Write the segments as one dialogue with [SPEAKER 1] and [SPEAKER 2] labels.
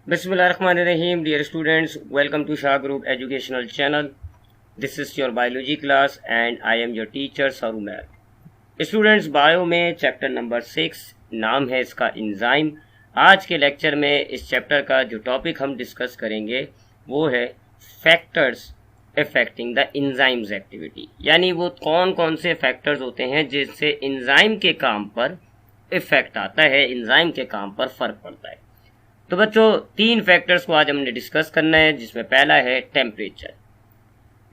[SPEAKER 1] Bismillahirrahmanirrahim. Dear students, welcome to Shah Group Educational Channel. This is your biology class and I am your teacher Sarumer. Students, bio में chapter number 6 नाम है इसका enzyme. आज के lecture में इस chapter का जो टॉपिक हम डिस्कस करेंगे वो है factors affecting the enzymes activity, यानी वो कौन कौन से फैक्टर्स होते हैं जिससे इंजाइम के काम पर इफेक्ट आता है, इंजाइम के काम पर फर्क पड़ता है। तो बच्चों, 3 फैक्टर्स को आज हमने डिस्कस करना है, जिसमें पहला है टेम्परेचर।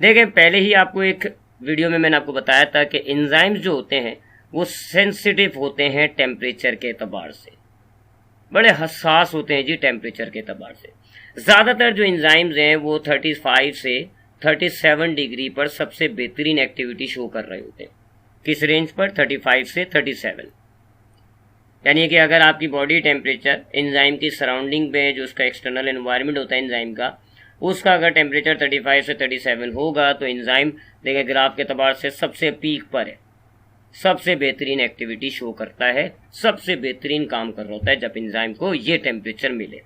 [SPEAKER 1] देखें, पहले ही आपको एक वीडियो में मैंने आपको बताया था कि एंजाइम्स जो होते हैं वो सेंसिटिव होते हैं टेम्परेचर के एतबार से, बड़े हसास होते हैं जी टेम्परेचर के एतबार से। ज़्यादातर जो एंजाइम्स हैं वो 35 से 37 डिग्री पर सबसे बेहतरीन एक्टिविटी शो कर रहे होते हैं। किस रेंज पर? 35 से 37। यानी कि अगर आपकी बॉडी टेम्परेचर एंजाइम की सराउंडिंग में जो उसका एक्सटर्नल एनवायरनमेंट होता है एंजाइम का, उसका अगर टेम्परेचर 35 से 37 होगा तो एंजाइम देखिए ग्राफ के एतबार से सबसे पीक पर है, सबसे बेहतरीन एक्टिविटी शो करता है, सबसे बेहतरीन काम कर रहा होता है जब एंजाइम को ये टेम्परेचर मिले।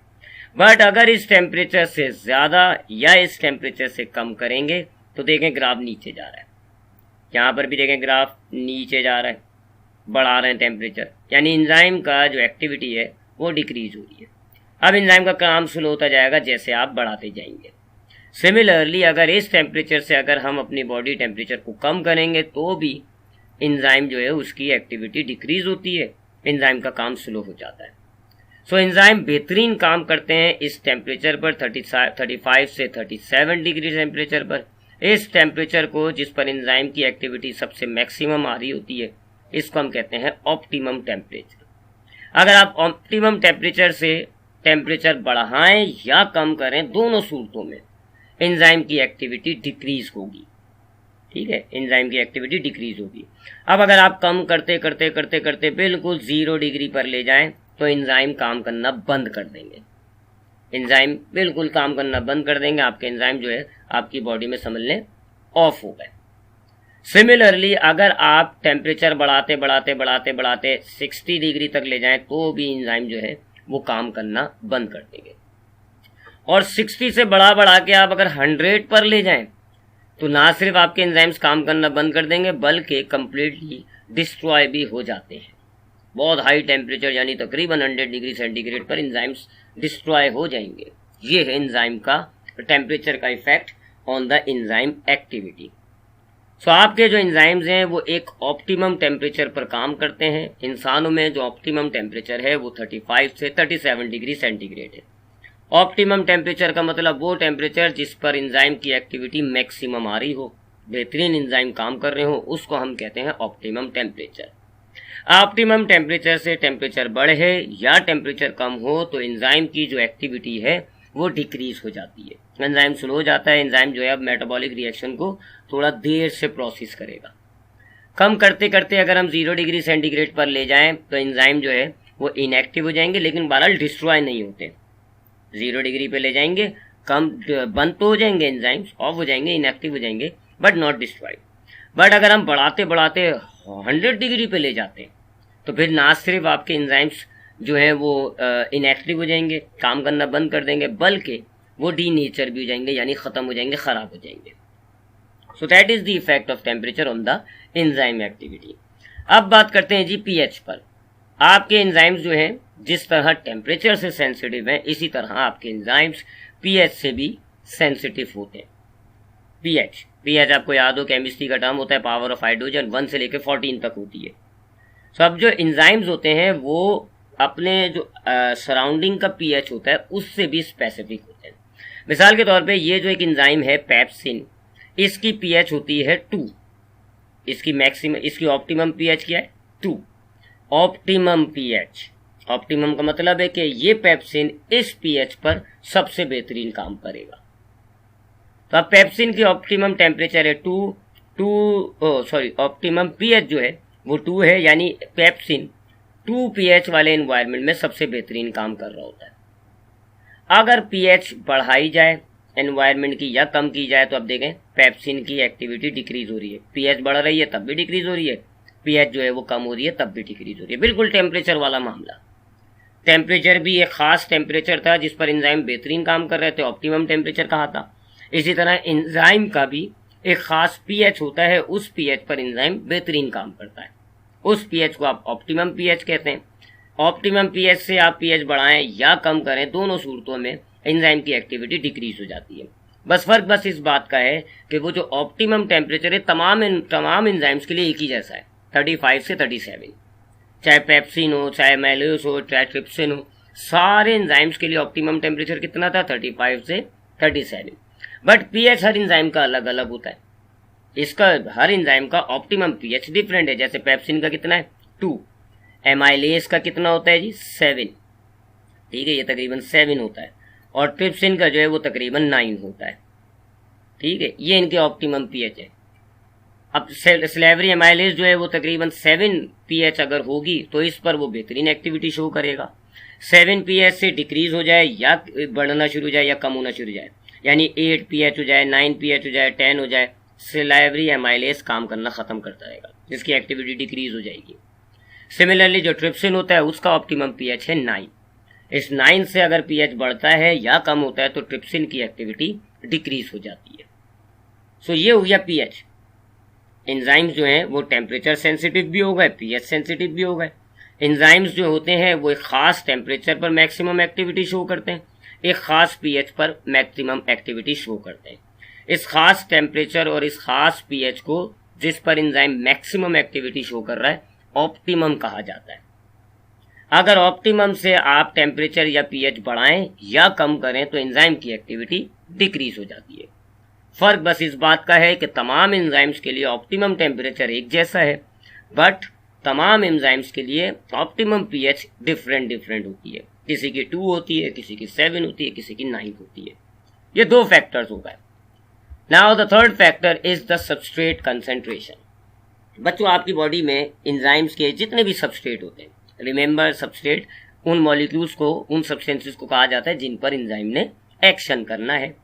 [SPEAKER 1] बट अगर इस टेम्परेचर से ज़्यादा या इस टेम्परेचर से कम करेंगे तो देखें ग्राफ नीचे जा रहा है। यहाँ पर भी देखें ग्राफ नीचे जा रहा है, बढ़ा रहे हैं टेम्परेचर, यानी एंजाइम का जो एक्टिविटी है वो डिक्रीज हो रही है। अब एंजाइम का काम स्लो होता जाएगा जैसे आप बढ़ाते जाएंगे। सिमिलरली अगर इस टेम्परेचर से अगर हम अपनी बॉडी टेम्परेचर को कम करेंगे तो भी एंजाइम जो है उसकी एक्टिविटी डिक्रीज होती है, एंजाइम का काम स्लो हो जाता है। सो एंजाइम बेहतरीन काम करते हैं इस टेम्परेचर पर, 35 से 37 डिग्री टेम्परेचर पर। इस टेम्परेचर को जिस पर एंजाइम की एक्टिविटी सबसे मैक्सिमम आ रही होती है, इसको हम कहते हैं ऑप्टिमम टेम्परेचर। अगर आप ऑप्टिमम टेम्परेचर से टेम्परेचर बढ़ाएं या कम करें, दोनों सूरतों में एंजाइम की एक्टिविटी डिक्रीज होगी। ठीक है, एंजाइम की एक्टिविटी डिक्रीज होगी। अब अगर आप कम करते करते करते करते बिल्कुल 0 डिग्री पर ले जाएं तो एंजाइम काम करना बंद कर देंगे, एंजाइम बिल्कुल काम करना बंद कर देंगे। आपके एंजाइम जो है आपकी बॉडी में समझ लें ऑफ हो गए। सिमिलरली अगर आप टेम्परेचर बढ़ाते बढ़ाते बढ़ाते बढ़ाते 60 डिग्री तक ले जाएं तो भी एंजाइम जो है वो काम करना बंद कर देंगे। और 60 से बढ़ा के आप अगर 100 पर ले जाएं तो ना सिर्फ आपके एंजाइम्स काम करना बंद कर देंगे बल्कि कंप्लीटली डिस्ट्रॉय भी हो जाते हैं। बहुत हाई टेम्परेचर यानी तकरीबन 100 डिग्री सेंटीग्रेड पर एंजाइम्स डिस्ट्रॉय हो जाएंगे। ये है एंजाइम का टेम्परेचर का effect on the enzyme activity. So आपके जो एंजाइम्स हैं वो एक ऑप्टिमम टेम्परेचर पर काम करते हैं। इंसानों में जो ऑप्टिमम टेम्परेचर है वो 35 से 37 डिग्री सेंटीग्रेड है। ऑप्टिमम टेम्परेचर का मतलब वो टेम्परेचर जिस पर एंजाइम की एक्टिविटी मैक्सिमम आ रही हो, बेहतरीन एंजाइम काम कर रहे हो, उसको हम कहते हैं ऑप्टिमम टेम्परेचर। ऑप्टिमम टेम्परेचर से टेम्परेचर बढ़े या टेम्परेचर कम हो तो एंजाइम की जो एक्टिविटी है वो डिक्रीज हो जाती है, एंजाइम स्लो हो जाता है। एंजाइम जो है अब मेटाबॉलिक रिएक्शन को थोड़ा देर से प्रोसेस करेगा। कम करते करते अगर हम 0 डिग्री सेंटीग्रेड पर ले जाएं तो एंजाइम जो है वो इनएक्टिव हो जाएंगे, लेकिन बहरहाल डिस्ट्रॉय नहीं होते। 0 डिग्री पे ले जाएंगे, कम बंद तो हो जाएंगे, एंजाइम्स ऑफ हो जाएंगे, इनएक्टिव हो जाएंगे, बट नॉट डिस्ट्रॉयड। बट अगर हम बढ़ाते बढ़ाते 100 डिग्री पे ले जाते हैं तो फिर ना सिर्फ आपके एंजाइम्स जो है वो इनएक्टिव हो जाएंगे, काम करना बंद कर देंगे, बल्कि वो डीनेचर भी हो जाएंगे, यानी खत्म हो जाएंगे, खराब हो जाएंगे। So that is the effect of temperature on the enzyme activity. अब बात करते हैं जी पीएच पर। आपके एंजाइम्स जो हैं जिस तरह टेम्परेचर से सेंसिटिव हैं, इसी तरह आपके एंजाइम्स पीएच से भी सेंसिटिव होते हैं। पीएच आपको याद हो, केमिस्ट्री का टर्म होता है, पावर ऑफ हाइड्रोजन 1 से लेकर 14 तक होती है। सो अब जो एंजाइम्स होते हैं वो अपने जो सराउंडिंग का पीएच होता है उससे भी स्पेसिफिक होते हैं। मिसाल के तौर पे ये जो एक एंजाइम है पेप्सिन, इसकी पीएच होती है 2, इसकी मैक्सिमम, इसकी ऑप्टिमम पीएच क्या है? 2। ऑप्टिमम पीएच, ऑप्टिमम का मतलब है कि ये पेप्सिन इस पीएच पर सबसे बेहतरीन काम करेगा। तो अब पेप्सिन की ऑप्टिमम टेम्परेचर है 2, ऑप्टिमम पीएच जो है वो 2 है, यानी पेप्सिन 2 पीएच वाले एनवायरनमेंट में सबसे बेहतरीन काम कर रहा होता है। अगर पीएच बढ़ाई जाए एनवायरनमेंट की या कम की जाए तो अब देखें पेप्सिन की एक्टिविटी डिक्रीज हो रही है। पीएच बढ़ रही है तब भी डिक्रीज हो रही है, पीएच जो है वो कम हो रही है तब भी डिक्रीज हो रही है। बिल्कुल टेम्परेचर वाला मामला। टेम्परेचर भी एक खास टेम्परेचर था जिस पर एंजाइम बेहतरीन काम कर रहे थे, ऑप्टिमम टेम्परेचर कहा था। इसी तरह एंजाइम का भी एक खास पीएच होता है, उस पीएच पर एंजाइम बेहतरीन काम करता है, उस पीएच को आप ऑप्टिमम पीएच कहते हैं। ऑप्टिमम पीएच से आप पीएच बढ़ाएं या कम करें, दोनों सूरतों में एंजाइम की एक्टिविटी डिक्रीज हो जाती है। बस फर्क बस इस बात का है कि वो जो ऑप्टिमम टेम्परेचर है तमाम एंजाइम्स के लिए एक ही जैसा है, 35 से 37। चाहे पेप्सिन हो, चाहे मेलेस हो, चाहे ट्रिप्सिन हो, सारे एंजाइम्स के लिए ऑप्टिमम टेम्परेचर कितना था, 35 से 37। बट पीएच हर एंजाइम का अलग अलग होता है, इसका हर एंजाइम का ऑप्टिमम पीएच डिफरेंट है। जैसे पेप्सिन का कितना है 2, एमाइलेज का कितना होता है जी 7, ठीक है, ये तकरीबन 7 होता है, और ट्रिप्सिन का जो है वो तकरीबन 9 होता है, ठीक है, ये इनके ऑप्टिमम पीएच है। अब स्लेवरी एमाइलेज जो है वो तकरीबन 7 पीएच अगर होगी तो इस पर वो बेहतरीन एक्टिविटी शो करेगा। 7 पीएच से डिक्रीज हो जाए या बढ़ना शुरू हो जाए या कम होना शुरू हो जाए, यानी 8 पीएच हो जाए, 9 पीएच हो जाए, 10 हो जाए, स्लेवरी एमाइलेज काम करना खत्म करता रहेगा, जिसकी एक्टिविटी डिक्रीज हो जाएगी। सिमिलरली जो ट्रिप्सिन होता है उसका ऑप्टिमम पीएच है 9। इस 9 से अगर पीएच बढ़ता है या कम होता है तो ट्रिप्सिन की एक्टिविटी डिक्रीज हो जाती है। सो ये हो गया पीएच। एंजाइम्स जो हैं वो टेम्परेचर सेंसिटिव भी हो गए, पीएच सेंसिटिव भी हो गए। एंजाइम्स जो होते हैं वो एक खास टेम्परेचर पर मैक्सिमम एक्टिविटी शो करते हैं, एक खास पीएच पर मैक्सिमम एक्टिविटी शो करते हैं। इस खास टेम्परेचर और इस खास पीएच को जिस पर एंजाइम मैक्सिमम एक्टिविटी शो कर रहा है ऑप्टिमम कहा जाता है। अगर ऑप्टिमम से आप टेम्परेचर या पीएच बढ़ाएं या कम करें तो एंजाइम की एक्टिविटी डिक्रीज हो जाती है। फर्क बस इस बात का है कि तमाम एंजाइम्स के लिए ऑप्टिमम टेम्परेचर एक जैसा है, बट तमाम एंजाइम्स के लिए ऑप्टिमम पीएच डिफरेंट होती है। किसी की 2 होती है, किसी की 7 होती है, किसी की 9 होती है। ये 2 फैक्टर्स हो गए। Now the third factor is the substrate concentration. बच्चों आपकी बॉडी में एंजाइम्स के जितने भी सबस्ट्रेट होते हैं, रिमेंबर सबस्ट्रेट उन मॉलिक्यूल्स को, उन सब्सटेंसेस को कहा जाता है जिन पर एंजाइम ने एक्शन करना है।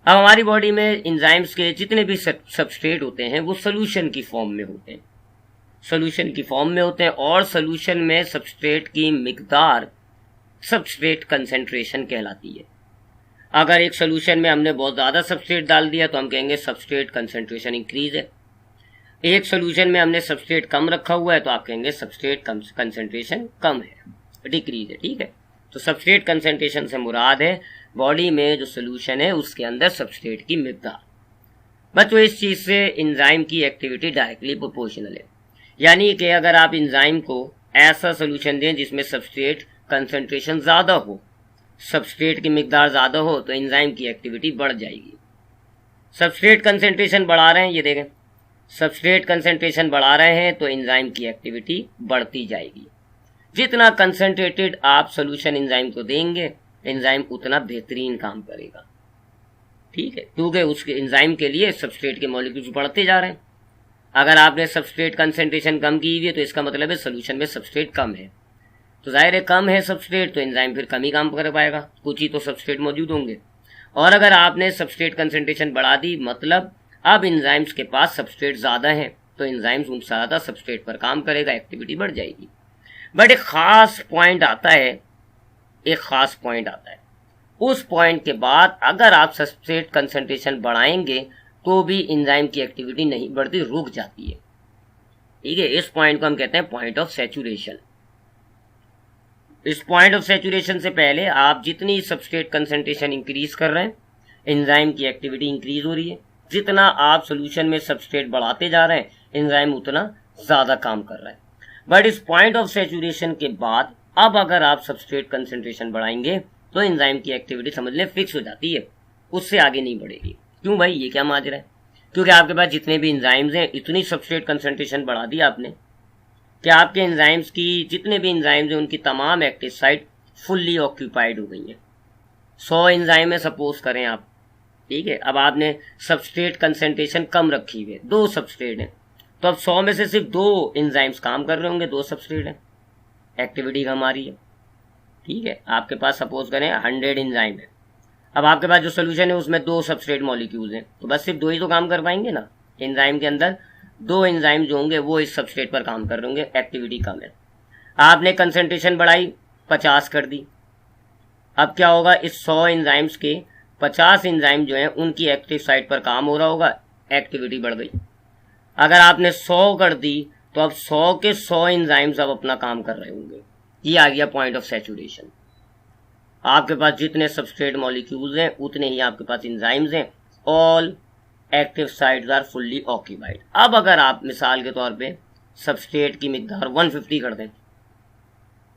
[SPEAKER 1] अब हमारी बॉडी में एंजाइम्स के जितने भी सबस्ट्रेट होते हैं वो सोल्यूशन की फॉर्म में होते हैं, सोल्यूशन की फॉर्म में होते हैं, और सोल्यूशन में सबस्ट्रेट की मिकदार सबस्ट्रेट कंसेंट्रेशन कहलाती है। अगर एक सोल्यूशन में हमने बहुत ज़्यादा सबस्ट्रेट डाल दिया तो हम कहेंगे सबस्ट्रेट कंसेंट्रेशन इंक्रीज है। एक सोल्यूशन में हमने सबस्ट्रेट कम रखा हुआ है तो आप कहेंगे सबस्ट्रेट कंसेंट्रेशन कम है, डिक्रीज है, ठीक है। तो सबस्ट्रेट कंसेंट्रेशन से मुराद है बॉडी में जो सोल्यूशन है उसके अंदर सबस्ट्रेट की मिकदार। बच्चों इस चीज़ से एंजाइम की एक्टिविटी डायरेक्टली प्रोपोर्शनल है, यानी कि अगर आप एंजाइम को ऐसा सोल्यूशन दें जिसमें सबस्ट्रेट कंसेंट्रेशन ज़्यादा हो, सबस्ट्रेट की मिकदार ज़्यादा हो, तो एंजाइम की एक्टिविटी बढ़ जाएगी। सबस्ट्रेट कंसेंट्रेशन बढ़ा रहे हैं, ये देखें, सबस्ट्रेट कंसेंट्रेशन बढ़ा रहे हैं तो एंजाइम की एक्टिविटी बढ़ती जाएगी। जितना कंसेंट्रेटेड आप सोल्यूशन एंजाइम को देंगे एंजाइम उतना बेहतरीन काम करेगा, ठीक है, क्योंकि उसके एंजाइम के लिए सबस्ट्रेट के मॉलिक्यूल्स बढ़ते जा रहे हैं। अगर आपने सबस्ट्रेट कंसेंट्रेशन कम की हुई है तो इसका मतलब है सोल्यूशन में सबस्ट्रेट कम है, तो जाहिर है कम है सबस्ट्रेट तो एंजाइम फिर कम ही काम कर पाएगा, कुछ ही तो सबस्ट्रेट मौजूद होंगे। और अगर आपने सबस्ट्रेट कंसेंट्रेशन बढ़ा दी, मतलब अब एंजाइम्स के पास सबस्ट्रेट ज़्यादा है तो एंजाइम्स उन ज़्यादा सबस्ट्रेट पर काम करेगा, एक्टिविटी बढ़ जाएगी। बट एक ख़ास पॉइंट आता है, एक ख़ास पॉइंट आता है, उस पॉइंट के बाद अगर आप सबस्ट्रेट कंसेंट्रेशन बढ़ाएंगे तो भी एंजाइम की एक्टिविटी नहीं बढ़ती, रुक जाती है, ठीक है। इस पॉइंट को हम कहते हैं पॉइंट ऑफ सैचुरेशन। इस पॉइंट ऑफ सैचुरेशन से पहले आप जितनी सबस्ट्रेट कंसेंट्रेशन इंक्रीज कर रहे हैं एंजाइम की एक्टिविटी इंक्रीज हो रही है। जितना आप सोल्यूशन में सबस्ट्रेट बढ़ाते जा रहे हैं एंजाइम उतना ज़्यादा काम कर रहा है। बट इस पॉइंट ऑफ सैचुरेशन के बाद अब अगर आप सबस्ट्रेट कंसेंट्रेशन बढ़ाएंगे तो एंजाइम की एक्टिविटी समझ लें फिक्स हो जाती है, उससे आगे नहीं बढ़ेगी। क्यों भाई, ये क्या माजरा है? क्योंकि आपके पास जितने भी एंजाइम्स हैं इतनी सबस्ट्रेट कंसेंट्रेशन बढ़ा दी आपने कि आपके एंजाइम्स की जितने भी एंजाइम्स हैं उनकी तमाम एक्टिव साइट फुल्ली ऑक्यूपाइड हो गई हैं। 100 एंजाइम है सपोज करें आप, ठीक है। अब आपने सबस्ट्रेट कंसेंट्रेशन कम रखी हुई है, 2 सबस्ट्रेट हैं, तो अब 100 में से सिर्फ 2 एंजाइम्स काम कर रहे होंगे, 2 सबस्ट्रेट हैं, एक्टिविटी कम आ रही है, ठीक है। आपके पास सपोज करें 100 एंजाइम है, अब आपके पास जो सोल्यूशन है उसमें 2 सबस्ट्रेट मॉलिक्यूल्स हैं, तो बस सिर्फ 2 ही तो काम कर पाएंगे ना। एंजाइम के अंदर 2 एंजाइम जो होंगे वो इस सबस्ट्रेट पर काम कर रहे होंगे, एक्टिविटी कम है। आपने कंसेंट्रेशन बढ़ाई 50 कर दी। अब क्या होगा, इस 100 एंजाइम्स के 50 एंजाइम जो हैं उनकी एक्टिव साइट पर काम हो रहा होगा, एक्टिविटी बढ़ गई। अगर आपने 100 कर दी तो अब 100 के 100 एंजाइम्स अब अपना काम कर रहे होंगे। ये आ गया पॉइंट ऑफ सैचुरेशन। आपके पास जितने सबस्ट्रेट मॉलिक्यूल्स हैं उतने ही आपके पास एंजाइम्स हैं। All active sites are fully occupied. अब अगर आप मिसाल के तौर पे सबस्ट्रेट की मिकदार 150 कर दें,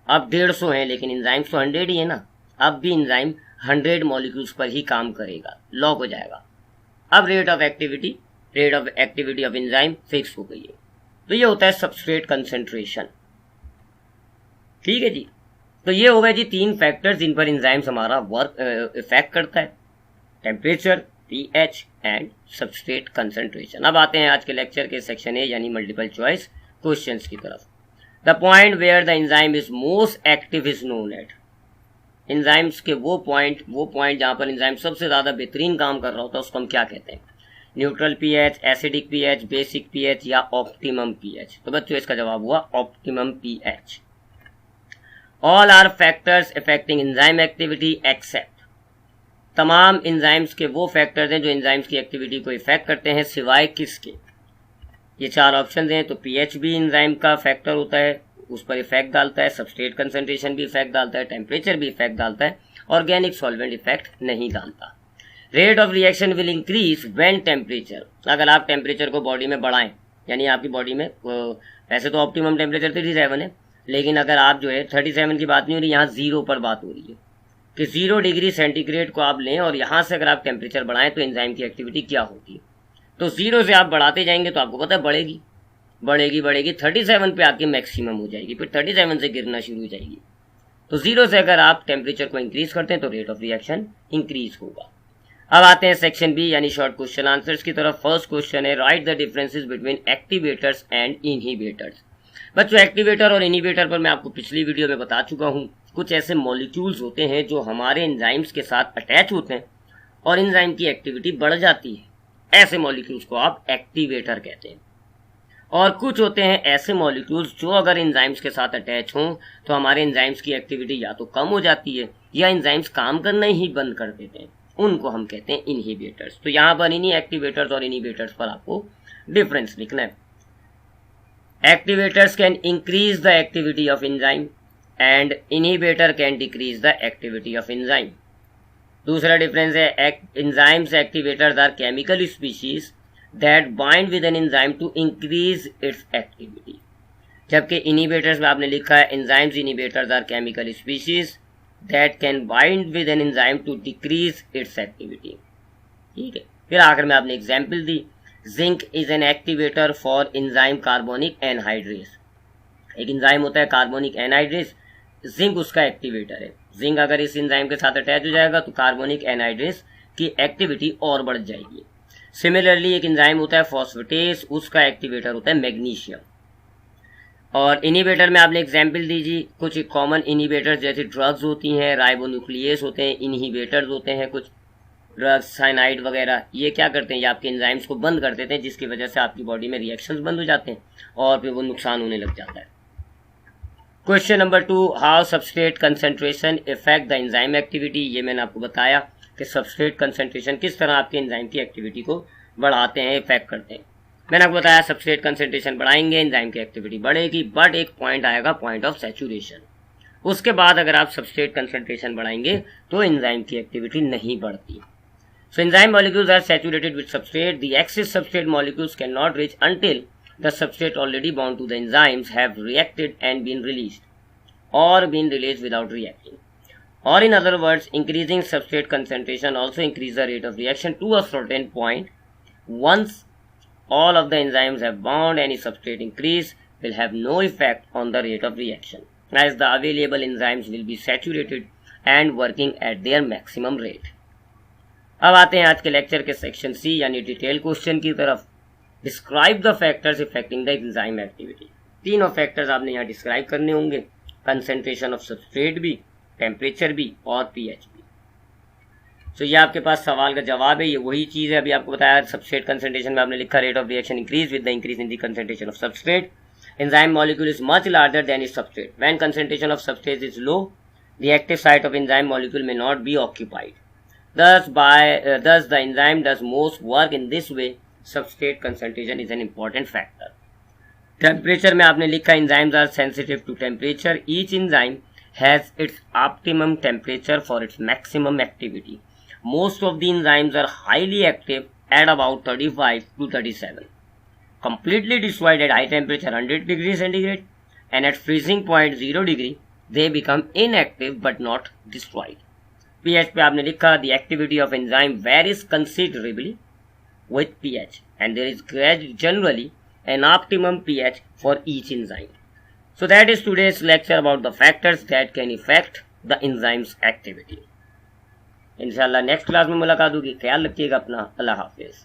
[SPEAKER 1] अब 150 है लेकिन एंजाइम्स तो 100 ही है ना, अब भी एंजाइम 100 मॉलिक्यूल्स पर ही काम करेगा, लॉक हो जाएगा। अब rate of activity of enzyme fix हो गई है। तो ये होता है सबस्ट्रेट कंसेंट्रेशन। ठीक है जी। तो ये हो गए जी 3 फैक्टर्स जिन पर एंजाइम्स हमारा वर्क इफेक्ट करता है, temperature, pH and substrate concentration. अब आते हैं आज के लेक्चर के सेक्शन ए यानी मल्टीपल चॉइस क्वेश्चंस की तरफ। The point where the enzyme is most active is known at. Enzymes के वो पॉइंट जहां पर एंजाइम सबसे ज्यादा बेहतरीन काम कर रहा होता है उसको हम क्या कहते हैं? Neutral pH, acidic pH, basic pH या ऑप्टिमम पीएच। तो बच्चों इसका जवाब हुआ optimum pH. All are factors affecting enzyme activity except. तमाम एंजाइम्स के वो फैक्टर्स हैं जो एंजाइम्स की एक्टिविटी को इफेक्ट करते हैं, सिवाय किसके? ये 4 ऑप्शन हैं। तो पीएच भी एंजाइम का फैक्टर होता है, उस पर इफेक्ट डालता है, सबस्ट्रेट कंसंट्रेशन भी इफेक्ट डालता है, टेम्परेचर भी इफेक्ट डालता है, ऑर्गेनिक सॉल्वेंट इफेक्ट नहीं डालता। Rate of reaction will increase when temperature. अगर आप टेम्परेचर को बॉडी में बढ़ाएं, यानी आपकी बॉडी में वैसे तो ऑप्टिमम टेम्परेचर 37 है, लेकिन अगर आप जो है 37 की बात नहीं हो रही, यहाँ 0 पर बात हो रही है कि 0 डिग्री सेंटीग्रेड को आप लें और यहाँ से अगर आप टेम्परेचर बढ़ाएं तो एंजाइम की एक्टिविटी क्या होती है। तो 0 से आप बढ़ाते जाएंगे तो आपको पता है बढ़ेगी 37 पे आके मैक्सिमम हो जाएगी, फिर 37 से गिरना शुरू हो जाएगी। तो 0 से अगर आप टेम्परेचर को इंक्रीज करते हैं तो रेट ऑफ रिएक्शन इंक्रीज होगा। अब आते हैं सेक्शन बी यानी शॉर्ट क्वेश्चन आंसर्स की तरफ। फर्स्ट क्वेश्चन है, right the differences between activators and inhibitors. बच्चों एक्टिवेटर और इनहिबिटर पर मैं आपको पिछली वीडियो में बता चुका हूं। कुछ ऐसे मॉलिक्यूल्स होते हैं जो हमारे एंजाइम्स के साथ अटैच होते हैं और एंजाइम की एक्टिविटी बढ़ जाती है, ऐसे मॉलिक्यूल्स को आप एक्टिवेटर कहते हैं। और कुछ होते हैं ऐसे मॉलिक्यूल्स जो अगर एंजाइम्स के साथ अटैच हों तो हमारे एंजाइम्स की एक्टिविटी या तो कम हो जाती है या एंजाइम्स काम करना ही बंद कर देते हैं, उनको हम कहते हैं इनहिबिटर्स। तो यहाँ पर इन्हीं एक्टिवेटर्स और इनहिबिटर्स पर आपको डिफरेंस लिखना है। Activators can increase the activity of enzyme and inhibitor can decrease the activity of enzyme. दूसरा डिफरेंस है, enzymes activators are chemical species that bind with an enzyme to increase its activity. जबकि inhibitors में आपने लिखा है enzymes inhibitors are chemical species that can bind with an enzyme to decrease its activity. ठीक है, फिर आखिर में आपने example the, zinc is an activator for enzyme carbonic anhydrase. एक एंजाइम होता है कार्बोनिक एनहाइड्रेस, जिंक उसका एक्टिवेटर है। जिंक अगर इस एंजाइम के साथ अटैच हो जाएगा तो कार्बोनिक एनहाइड्रेस की एक्टिविटी और बढ़ जाएगी। सिमिलरली एक एंजाइम होता है फॉस्फेटेस, उसका एक्टिवेटर होता है मैग्नीशियम। और इनहिबिटर में आपने एग्जाम्पल दीजिए, कुछ कॉमन इनहिबिटर्स जैसे ड्रग्स होती हैं, राइबोन्यूक्लियस होते हैं, इनहिबिटर्स होते हैं कुछ ड्रग्स, साइनाइड वगैरह। ये क्या करते हैं, ये आपके एंजाइम्स को बंद कर देते हैं, जिसकी वजह से आपकी बॉडी में रिएक्शंस बंद हो जाते हैं और फिर वो नुकसान होने लग जाता है। Question number 2, how substrate concentration effect the enzyme activity. ये मैंने आपको बताया कि सबस्ट्रेट कंसंट्रेशन किस तरह आपके एंजाइम की एक्टिविटी को बढ़ाते हैं, इफेक्ट करते हैं। मैंने आपको बताया सबस्ट्रेट कंसंट्रेशन बढ़ाएंगे एंजाइम की एक्टिविटी बढ़ेगी, बट एक पॉइंट आएगा, पॉइंट ऑफ सैचुरेशन। उसके बाद अगर आप सबस्ट्रेट कंसंट्रेशन बढ़ाएंगे तो एंजाइम की एक्टिविटी नहीं बढ़ती। So enzyme molecules are saturated with substrate. The excess substrate molecules cannot reach until the substrate already bound to the enzymes have reacted and been released or been released without reacting. Or in other words, increasing substrate concentration also increase the rate of reaction to a certain point. Once all of the enzymes have bound, any substrate increase will have no effect on the rate of reaction, as the available enzymes will be saturated and working at their maximum rate. अब आते हैं आज के lecture के section C यानी detail question की तरफ। Describe the factors affecting the enzyme activity. तीनों फैक्टर्स आपने यहाँ डिस्क्राइब करने होंगे, कंसंट्रेशन ऑफ सबस्ट्रेट भी, टेम्परेचर भी और पीएच भी। तो ये आपके पास सवाल का जवाब है, ये वही चीज़ है अभी आपको बताया। सबस्ट्रेट कंसंट्रेशन में आपने लिखा rate of reaction increase with the increase in the concentration of substrate. Enzyme molecule is much larger than is substrate. When concentration of substrate is low The active site of enzyme molecule may not be occupied. Thus the enzyme does most work in this way. Substrate concentration is an important factor. Temperature में आपने लिखा enzymes are sensitive to temperature. Each enzyme has its optimum temperature for its maximum activity. Most of the enzymes are highly active at about 35 to 37. Completely destroyed at high temperature 100 degrees centigrade, and at freezing point 0 degree they become inactive but not destroyed. pH पे आपने लिखा the activity of enzyme varies considerably with pH, and there is generally an optimum pH for each enzyme. So that is today's lecture about the factors that can affect the enzyme's activity. इंशाल्लाह next class में मुलाकात होगी. ख्याल रखिएगा अपना. अल्लाह हाफिज.